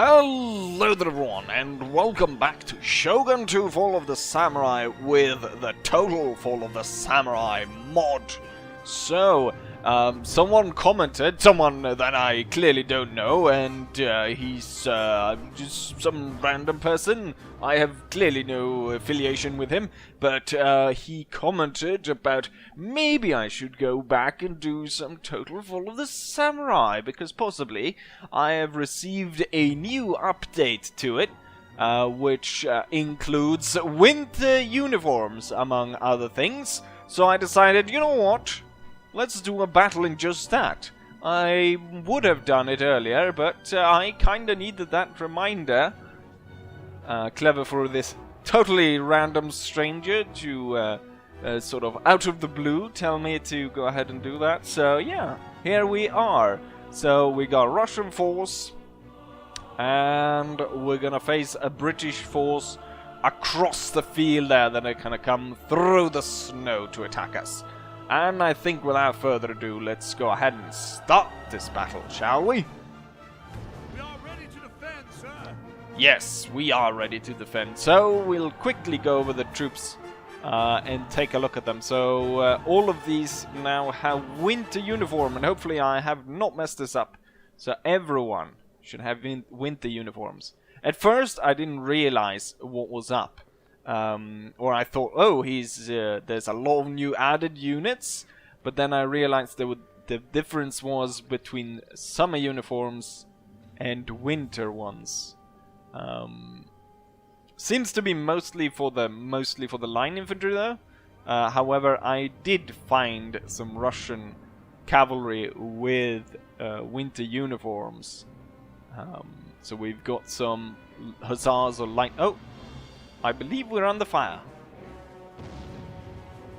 Hello there everyone, and welcome back to Shogun 2 Fall of the Samurai with the Total Fall of the Samurai mod. So, someone commented, someone that I clearly don't know, and he's just some random person. I have clearly no affiliation with him, but he commented about maybe I should go back and do some Total Fall of the Samurai, because possibly I have received a new update to it, which includes winter uniforms, among other things. So I decided, you know what? Let's do a battle in just that. I would have done it earlier, but I kinda needed that reminder. Clever for this totally random stranger to sort of out of the blue tell me to go ahead and do that. So yeah, here we are. So we got Russian force, and we're gonna face a British force across the field there that are gonna come through the snow to attack us. And I think without further ado, let's go ahead and start this battle, shall we? We are ready to defend, sir. Yes, we are ready to defend. So we'll quickly go over the troops and take a look at them. So all of these now have winter uniform, and hopefully I have not messed this up. So everyone should have winter uniforms. At first I didn't realize what was up. Or I thought, oh, there's a lot of new added units, but then I realized the difference was between summer uniforms and winter ones. Seems to be mostly for the line infantry though. However, I did find some Russian cavalry with winter uniforms. So we've got some hussars or light. Oh. I believe we're under fire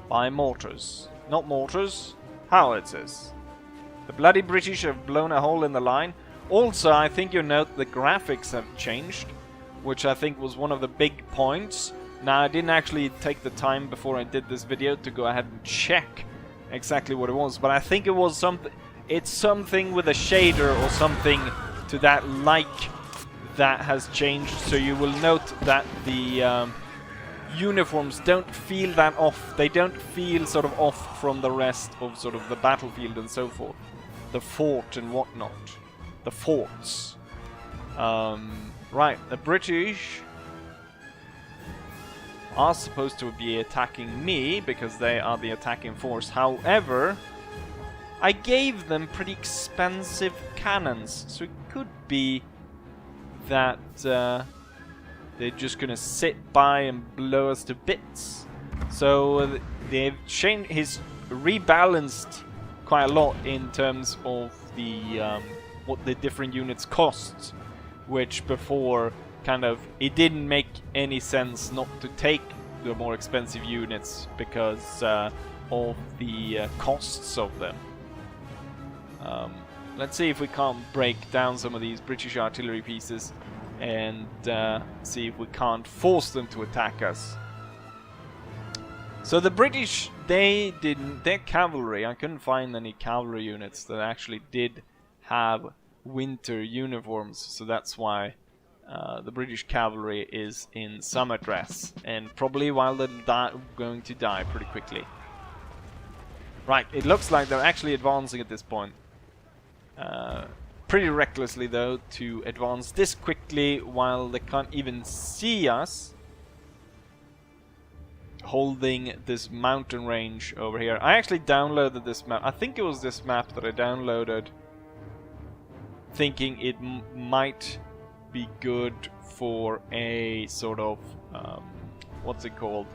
by mortars. Not mortars, howitzers. The bloody British have blown a hole in the line. Also, I think you'll note the graphics have changed, which I think was one of the big points. Now, I didn't actually take the time before I did this video to go ahead and check exactly what it was, but I think it was something. It's something with a shader or something to that like. That has changed, so you will note that the uniforms don't feel that off. They don't feel sort of off from the rest of sort of the battlefield and so forth. The fort and whatnot. The forts. Right, the British are supposed to be attacking me because they are the attacking force. However, I gave them pretty expensive cannons, so it could be that they're just gonna sit by and blow us to bits. So they've changed, he's rebalanced quite a lot in terms of the what the different units cost, which before kind of it didn't make any sense not to take the more expensive units because of the costs of them. Let's see if we can't break down some of these British artillery pieces and see if we can't force them to attack us. So the British, their cavalry, I couldn't find any cavalry units that actually did have winter uniforms, so that's why the British cavalry is in summer dress, and probably while they're going to die pretty quickly. Right, it looks like they're actually advancing at this point. Pretty recklessly though, to advance this quickly while they can't even see us holding this mountain range over here. I actually downloaded this map. I think it was this map that I downloaded thinking it might be good for a sort of what's it called,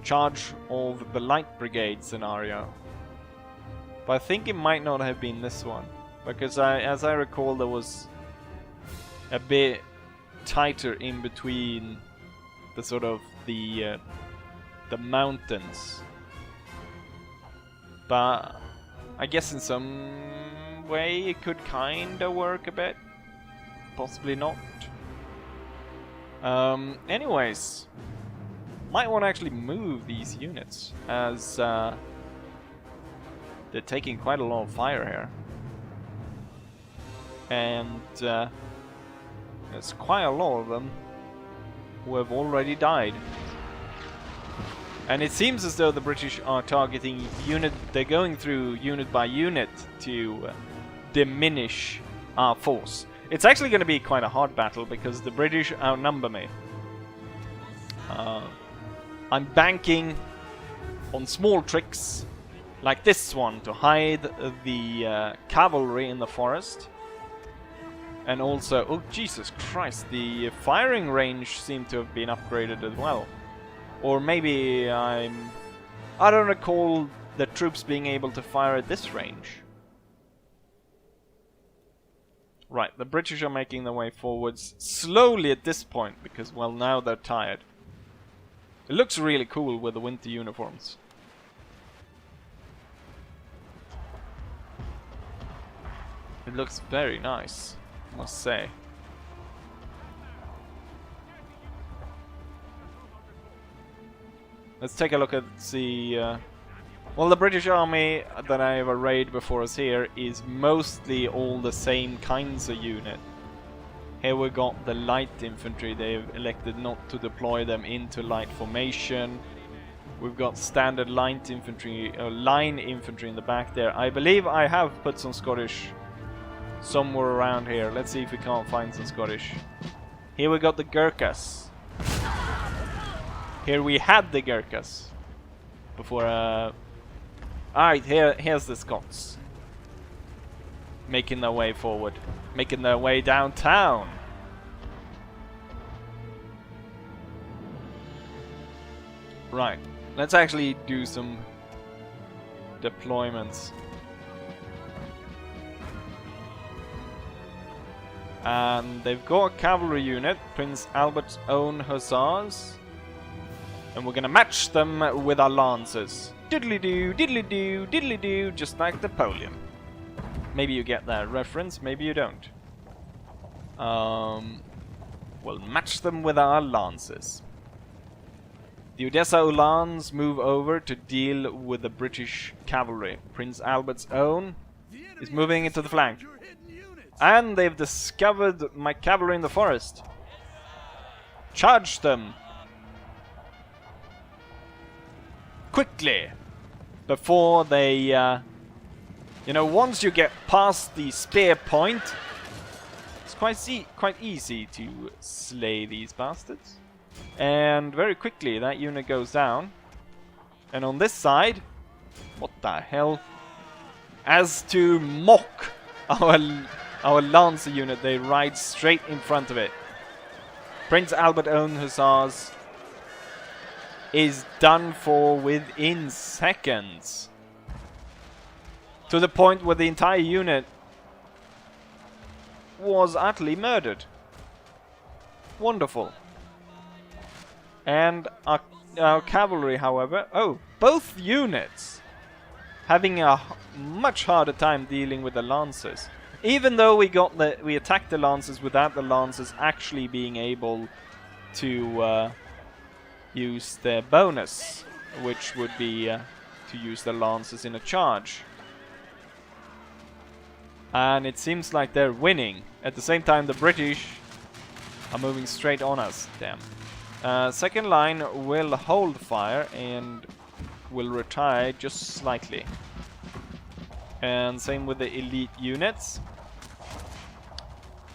charge of the light brigade scenario. But I think it might not have been this one, because as I recall, there was a bit tighter in between the sort of the mountains. But I guess in some way it could kinda work a bit, possibly not. Anyways, might want to actually move these units as they're taking quite a lot of fire here. And There's quite a lot of them who have already died. And it seems as though the British are targeting unit. They're going through unit by unit to diminish our force. It's actually going to be quite a hard battle because the British outnumber me. I'm banking on small tricks like this one to hide the cavalry in the forest. And also, oh Jesus Christ, the firing range seemed to have been upgraded as well. Or maybe I don't recall the troops being able to fire at this range. Right, the British are making their way forwards slowly at this point because, well, now they're tired. It looks really cool with the winter uniforms. It looks very nice, I must say. Let's take a look at the... well, the British army that I have arrayed before us here is mostly all the same kinds of unit. Here we got the light infantry. They've elected not to deploy them into light formation. We've got standard line infantry in the back there. I believe I have put some Scottish somewhere around here. Let's see if we can't find some Scottish. Here we got the Gurkhas. Here we had the Gurkhas before. Alright, here's the Scots making their way forward, making their way downtown. Right, let's actually do some deployments. And they've got a cavalry unit, Prince Albert's own hussars. And we're gonna match them with our lancers. Diddly-doo, diddly-doo, diddly-doo, just like Napoleon. Maybe you get that reference, maybe you don't. We'll match them with our lancers. The Odessa Uhlans move over to deal with the British cavalry. Prince Albert's own is moving into the flank. And they've discovered my cavalry in the forest. Charge them! Quickly! Before they, you know, once you get past the spear point, it's quite easy to slay these bastards. And very quickly that unit goes down. And on this side, what the hell? As to mock our Lancer unit, they ride straight in front of it. Prince Albert own hussars is done for within seconds. To the point where the entire unit was utterly murdered. Wonderful. And our cavalry, however, both units having a much harder time dealing with the lancers. Even though we attacked the lancers without the lancers actually being able to use their bonus, which would be to use the lancers in a charge. And it seems like they're winning. At the same time, the British are moving straight on us. Damn. Second line will hold fire and will retire just slightly. And same with the elite units.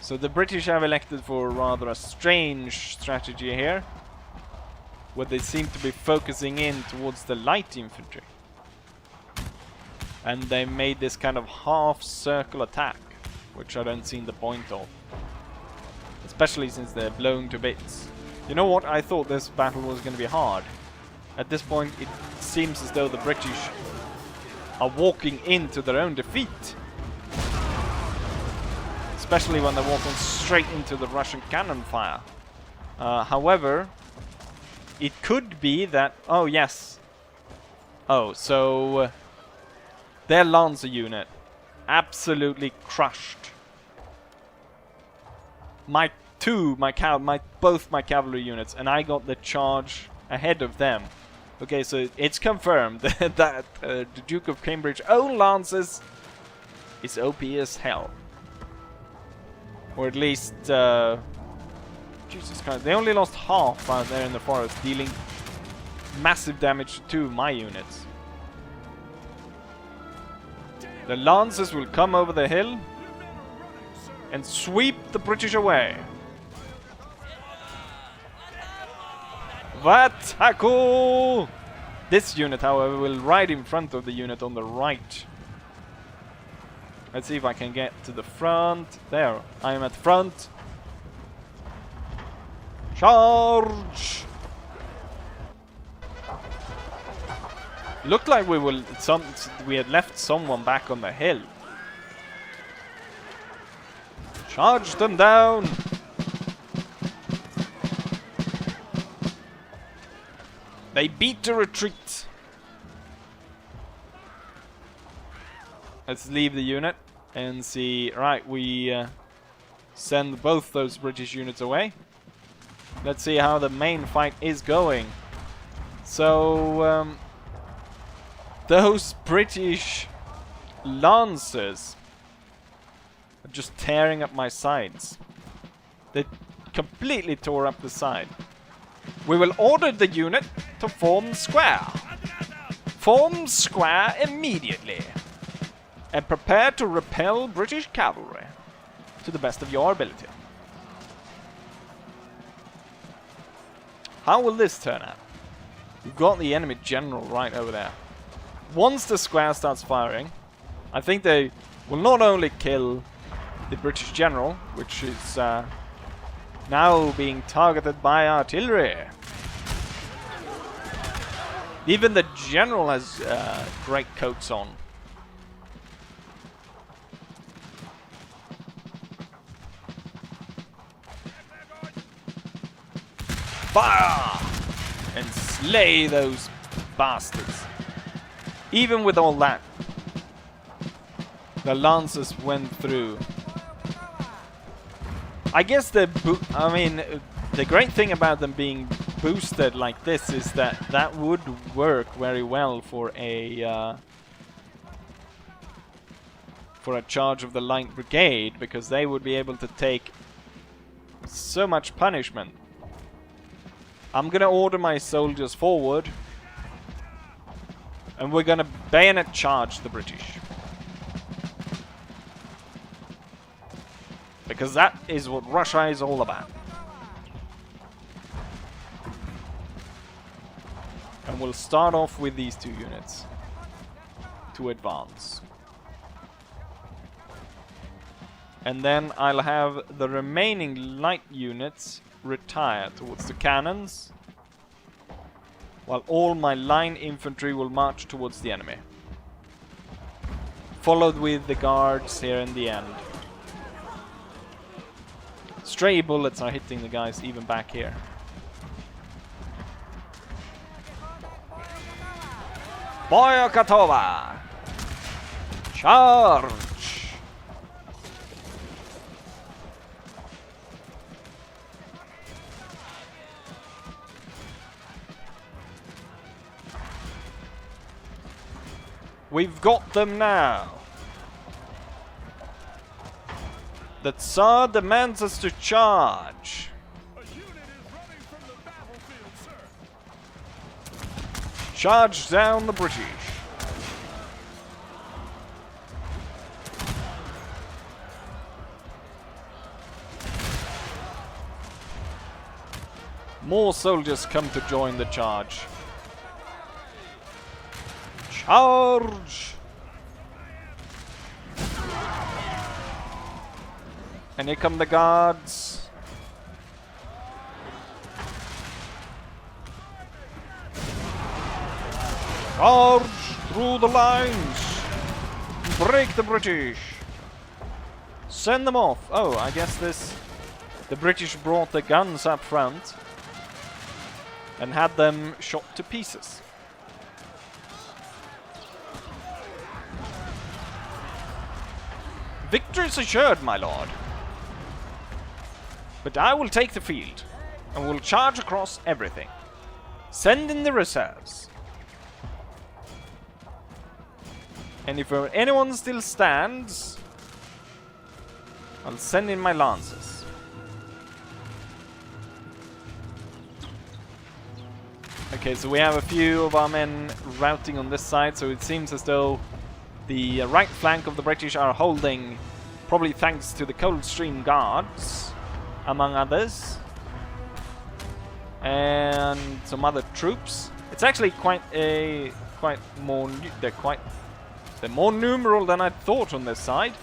So the British have elected for rather a strange strategy here, where they seem to be focusing in towards the light infantry. And they made this kind of half-circle attack, which I don't see the point of. Especially since they're blown to bits. You know what? I thought this battle was going to be hard. At this point, it seems as though the British are walking into their own defeat. Especially when they're walking straight into the Russian cannon fire. However, it could be that... Oh, yes. Oh, so... their Lancer unit absolutely crushed both my cavalry units, and I got the charge ahead of them. Okay, so it's confirmed that the Duke of Cambridge's own Lancers is OP as hell. Or at least Jesus Christ, they only lost half out there in the forest, dealing massive damage to 2 of my units. The Lancers will come over the hill and sweep the British away. Vatako! This unit, however, will ride in front of the unit on the right. Let's see if I can get to the front. There, I am at the front. Charge! Looked like we had left someone back on the hill. Charge them down! They beat the retreat. Let's leave the unit and see. Right, we send both those British units away. Let's see how the main fight is going. So, those British Lancers are just tearing up my sides. They completely tore up the side. We will order the unit to form square. Form square immediately. And prepare to repel British cavalry to the best of your ability. How will this turn out? We've got the enemy general right over there. Once the square starts firing, I think they will not only kill the British general, which is now being targeted by artillery. Even the general has great coats on. Fire! And slay those bastards. Even with all that, the Lancers went through. I guess the great thing about them being boosted like this is that that would work very well for a charge of the Light Brigade, because they would be able to take so much punishment. I'm gonna order my soldiers forward, and we're gonna bayonet charge the British. Because that is what Russia is all about. And we'll start off with these 2 units to advance. And then I'll have the remaining light units retire towards the cannons, while all my line infantry will march towards the enemy, followed with the guards here in the end. Stray bullets are hitting the guys even back here. Boyakatova! Charge! We've got them now. The Tsar demands us to charge. A unit is running from the battlefield, sir. Charge down the British. More soldiers come to join the charge. Charge! And here come the guards. Charge through the lines. Break the British. Send them off. Oh, I guess the British brought the guns up front and had them shot to pieces. Victory is assured, my lord. But I will take the field, and will charge across everything. Send in the reserves. And if anyone still stands, I'll send in my lancers. Okay, so we have a few of our men routing on this side, so it seems as though the right flank of the British are holding, probably thanks to the Coldstream Guards, among others, and some other troops. It's actually they're more numeral than I thought on this side.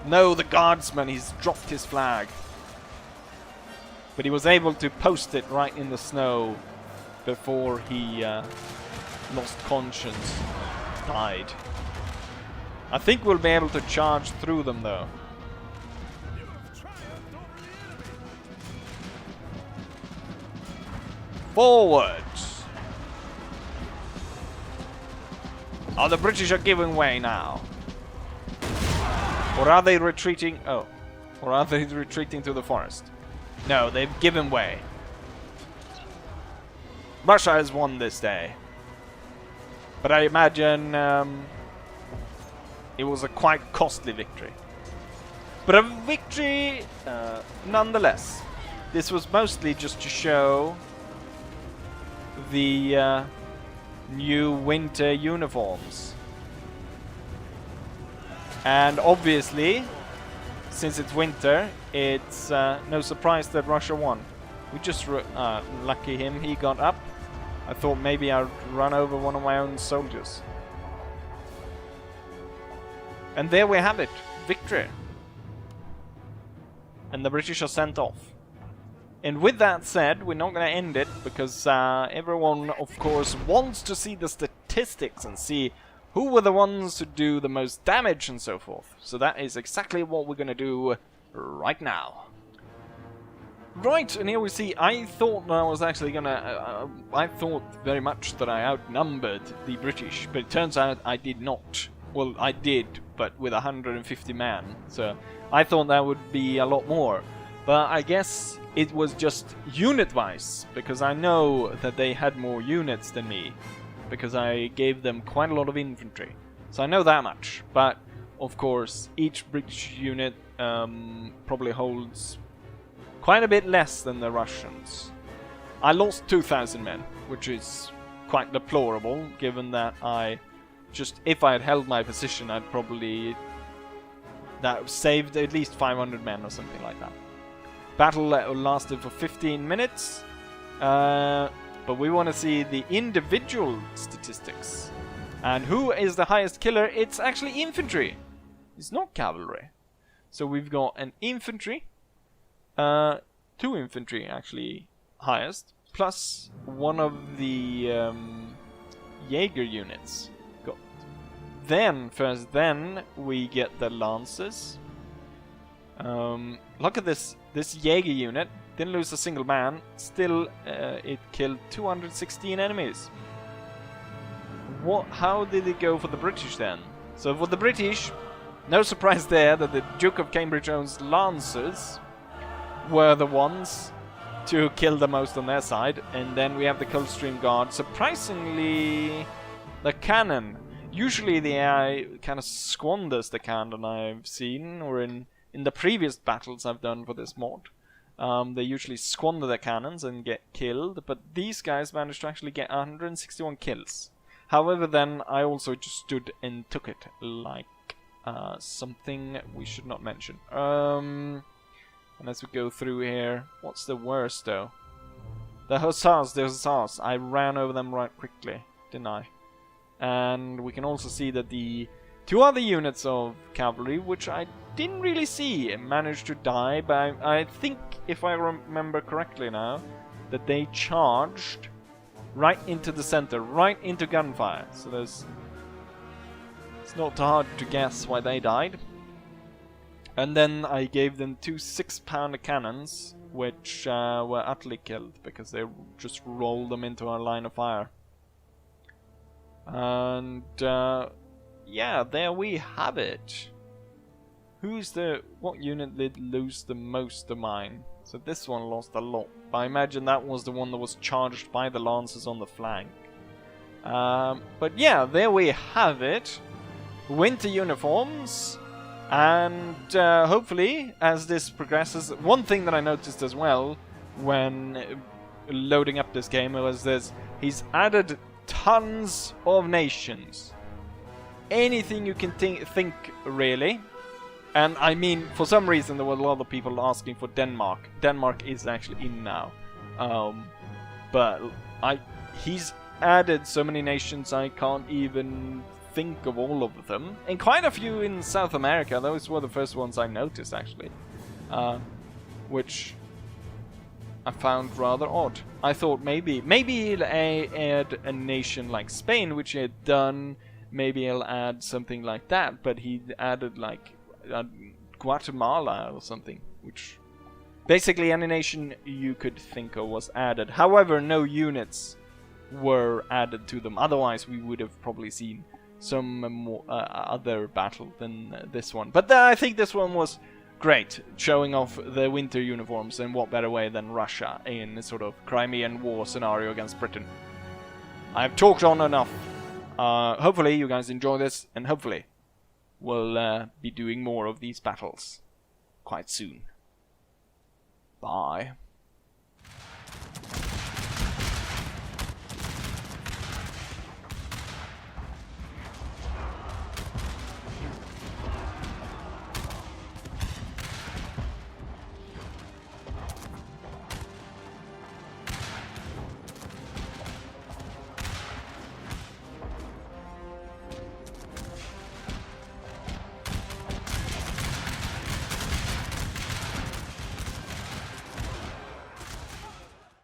No, the guardsman, he's dropped his flag. But he was able to post it right in the snow before he lost conscience, died. I think we'll be able to charge through them though. You have triumphed over the enemy. Forwards! Oh, the British are giving way now. Or are they retreating? Oh. Or are they retreating to the forest? No, they've given way. Russia has won this day. But I imagine it was a quite costly victory. But a victory nonetheless. This was mostly just to show the new winter uniforms. And obviously, since it's winter, it's no surprise that Russia won. We just lucky him, he got up. I thought maybe I'd run over one of my own soldiers. And there we have it, victory. And the British are sent off. And with that said, we're not going to end it, because everyone, of course, wants to see the statistics and see who were the ones to do the most damage and so forth. So that is exactly what we're going to do right now. Right, and here we see, I thought that I was actually going to... I thought very much that I outnumbered the British, but it turns out I did not. Well, I did, but with 150 men. So I thought that would be a lot more. But I guess it was just unit-wise, because I know that they had more units than me. Because I gave them quite a lot of infantry. So I know that much. But, of course, each British unit probably holds quite a bit less than the Russians. I lost 2,000 men, which is quite deplorable, given that if I had held my position, I'd probably... that saved at least 500 men or something like that. Battle lasted for 15 minutes. But we want to see the individual statistics. And who is the highest killer? It's actually infantry. It's not cavalry. So we've got an infantry. 2 infantry actually highest. Plus one of the Jaeger units. Got. Then we get the Lancers. Look at this Jaeger unit. Didn't lose a single man. Still, it killed 216 enemies. How did it go for the British then? So for the British, no surprise there that the Duke of Cambridge owns Lancers were the ones to kill the most on their side. And then we have the Coldstream Guard. Surprisingly, the cannon. Usually the AI kind of squanders the cannon I've seen, or in the previous battles I've done for this mod. They usually squander their cannons and get killed, but these guys managed to actually get 161 kills. However, then I also just stood and took it, like something we should not mention. And as we go through here, what's the worst though? The Hussars. I ran over them right quickly, didn't I? And we can also see that the 2 other units of cavalry, which I didn't really see, managed to die, but I think, if I remember correctly now, that they charged right into the center, right into gunfire. So it's not hard to guess why they died. And then I gave them 2 6-pounder cannons, which were utterly killed, because they just rolled them into our line of fire. And yeah, there we have it. What unit did lose the most of mine? So this one lost a lot. But I imagine that was the one that was charged by the Lancers on the flank. But yeah, there we have it. Winter uniforms. And hopefully, as this progresses, one thing that I noticed as well, when loading up this game was this. He's added tons of nations. Anything you can think really. And I mean, for some reason there were a lot of people asking for Denmark. Denmark is actually in now. But he's added so many nations I can't even think of all of them. And quite a few in South America. Those were the first ones I noticed actually. Which I found rather odd. I thought maybe he'll add a nation like Spain, which he had done. Maybe he'll add something like that, but he added like Guatemala or something, which basically any nation you could think of was added. However, no units were added to them. Otherwise, we would have probably seen some more, other battle than this one. But I think this one was great, showing off the winter uniforms, and what better way than Russia in a sort of Crimean War scenario against Britain. I've talked on enough. Hopefully you guys enjoy this, and hopefully we'll be doing more of these battles quite soon. Bye.